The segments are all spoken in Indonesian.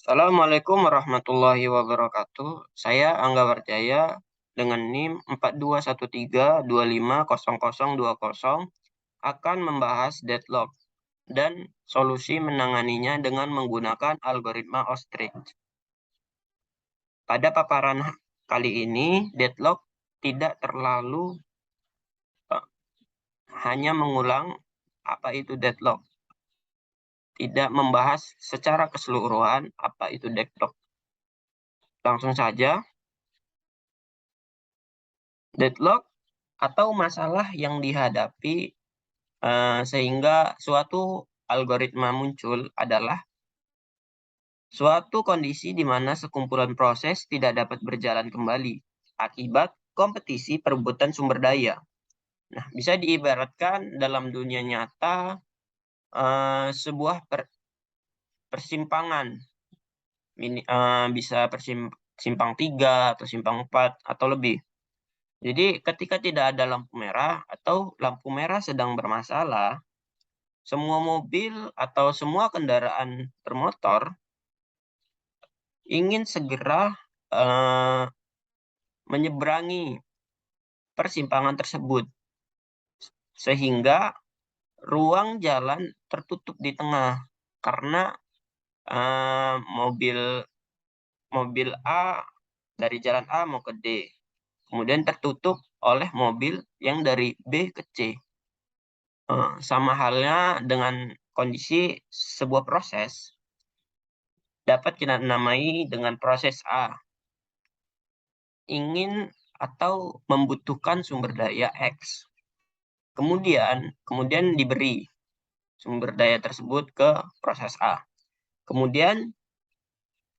Assalamualaikum warahmatullahi wabarakatuh. Saya Angga Warjaya dengan NIM 4213250020 akan membahas deadlock dan solusi menanganinya dengan menggunakan algoritma ostrich. Pada paparan kali ini, deadlock tidak terlalu hanya mengulang apa itu deadlock, tidak membahas secara keseluruhan apa itu deadlock. Langsung saja, deadlock atau masalah yang dihadapi sehingga suatu algoritma muncul adalah suatu kondisi di mana sekumpulan proses tidak dapat berjalan kembali akibat kompetisi perebutan sumber daya. Nah, bisa diibaratkan dalam dunia nyata sebuah persimpangan, bisa simpang 3 atau simpang 4 atau lebih. Jadi ketika tidak ada lampu merah atau lampu merah sedang bermasalah, semua mobil atau semua kendaraan bermotor ingin segera menyeberangi persimpangan tersebut, sehingga ruang jalan tertutup di tengah karena mobil mobil A dari jalan A mau ke D, kemudian tertutup oleh mobil yang dari B ke C. Sama halnya dengan kondisi sebuah proses dapat kita namai dengan proses A ingin atau membutuhkan sumber daya X. Kemudian diberi sumber daya tersebut ke proses A. Kemudian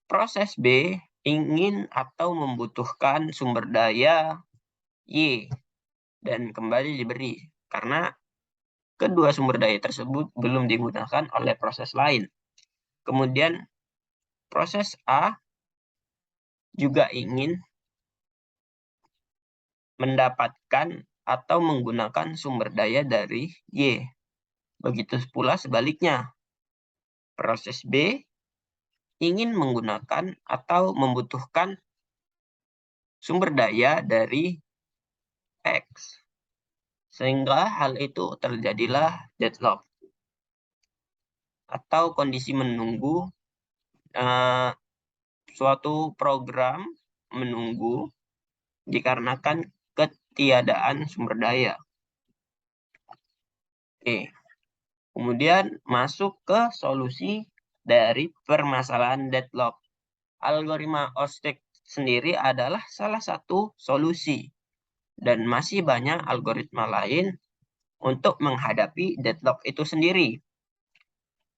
proses B ingin atau membutuhkan sumber daya Y dan kembali diberi karena kedua sumber daya tersebut belum digunakan oleh proses lain. Kemudian proses A juga ingin mendapatkan atau menggunakan sumber daya dari Y. Begitu pula sebaliknya. Proses B ingin menggunakan atau membutuhkan sumber daya dari X. Sehingga hal itu terjadilah deadlock atau kondisi menunggu, suatu program menunggu dikarenakan ketiadaan sumber daya. Oke. Kemudian masuk ke solusi dari permasalahan deadlock. Algoritma ostrich sendiri adalah salah satu solusi dan masih banyak algoritma lain untuk menghadapi deadlock itu sendiri.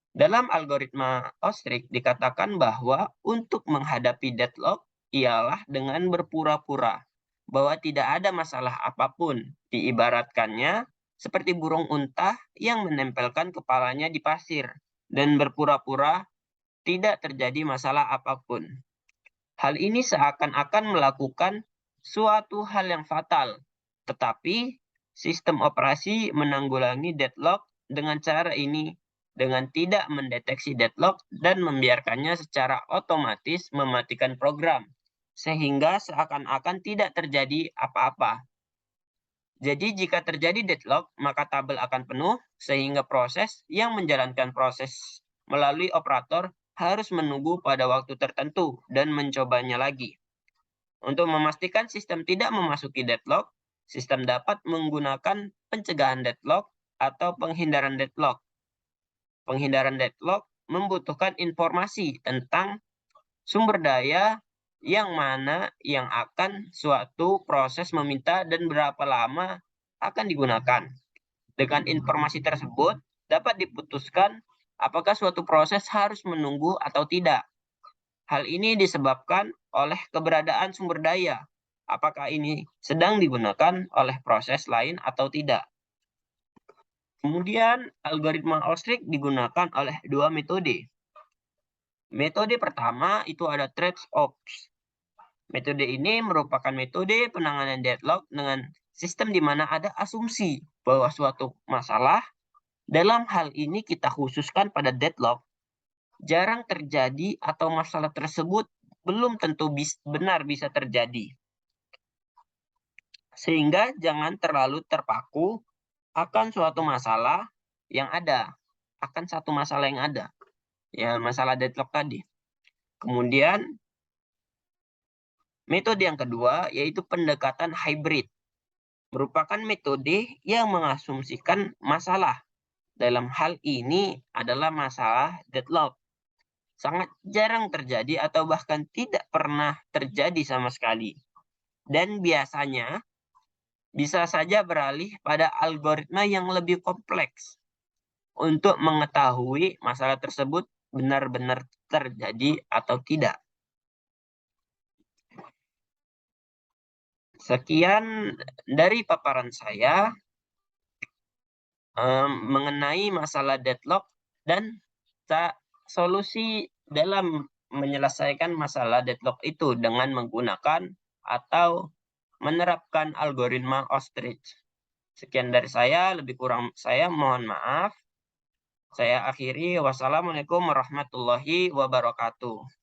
Dalam algoritma ostrich dikatakan bahwa untuk menghadapi deadlock ialah dengan berpura-pura bahwa tidak ada masalah apapun. Diibaratkannya seperti burung unta yang menempelkan kepalanya di pasir dan berpura-pura tidak terjadi masalah apapun. Hal ini seakan-akan melakukan suatu hal yang fatal, tetapi sistem operasi menanggulangi deadlock dengan cara ini dengan tidak mendeteksi deadlock dan membiarkannya secara otomatis mematikan program, sehingga seakan-akan tidak terjadi apa-apa. Jadi jika terjadi deadlock, maka tabel akan penuh, sehingga proses yang menjalankan proses melalui operator harus menunggu pada waktu tertentu dan mencobanya lagi. Untuk memastikan sistem tidak memasuki deadlock, sistem dapat menggunakan pencegahan deadlock atau penghindaran deadlock. Penghindaran deadlock membutuhkan informasi tentang sumber daya yang mana yang akan suatu proses meminta dan berapa lama akan digunakan. Dengan informasi tersebut dapat diputuskan apakah suatu proses harus menunggu atau tidak. Hal ini disebabkan oleh keberadaan sumber daya. Apakah ini sedang digunakan oleh proses lain atau tidak. Kemudian, algoritma ostrich digunakan oleh dua metode. Metode pertama itu ada trade-offs. Metode ini merupakan metode penanganan deadlock dengan sistem di mana ada asumsi bahwa suatu masalah, dalam hal ini kita khususkan pada deadlock, jarang terjadi atau masalah tersebut belum tentu benar bisa terjadi. Sehingga jangan terlalu terpaku akan suatu masalah yang ada, akan satu masalah yang ada. Ya, masalah deadlock tadi. Kemudian, metode yang kedua yaitu pendekatan hybrid. Merupakan metode yang mengasumsikan masalah. Dalam hal ini adalah masalah deadlock. Sangat jarang terjadi atau bahkan tidak pernah terjadi sama sekali. Dan biasanya bisa saja beralih pada algoritma yang lebih kompleks untuk mengetahui masalah tersebut benar-benar terjadi atau tidak. Sekian dari paparan saya mengenai masalah deadlock dan solusi dalam menyelesaikan masalah deadlock itu dengan menggunakan atau menerapkan algoritma ostrich. Sekian dari saya, lebih kurang saya mohon maaf. Saya akhiri. Wassalamualaikum warahmatullahi wabarakatuh.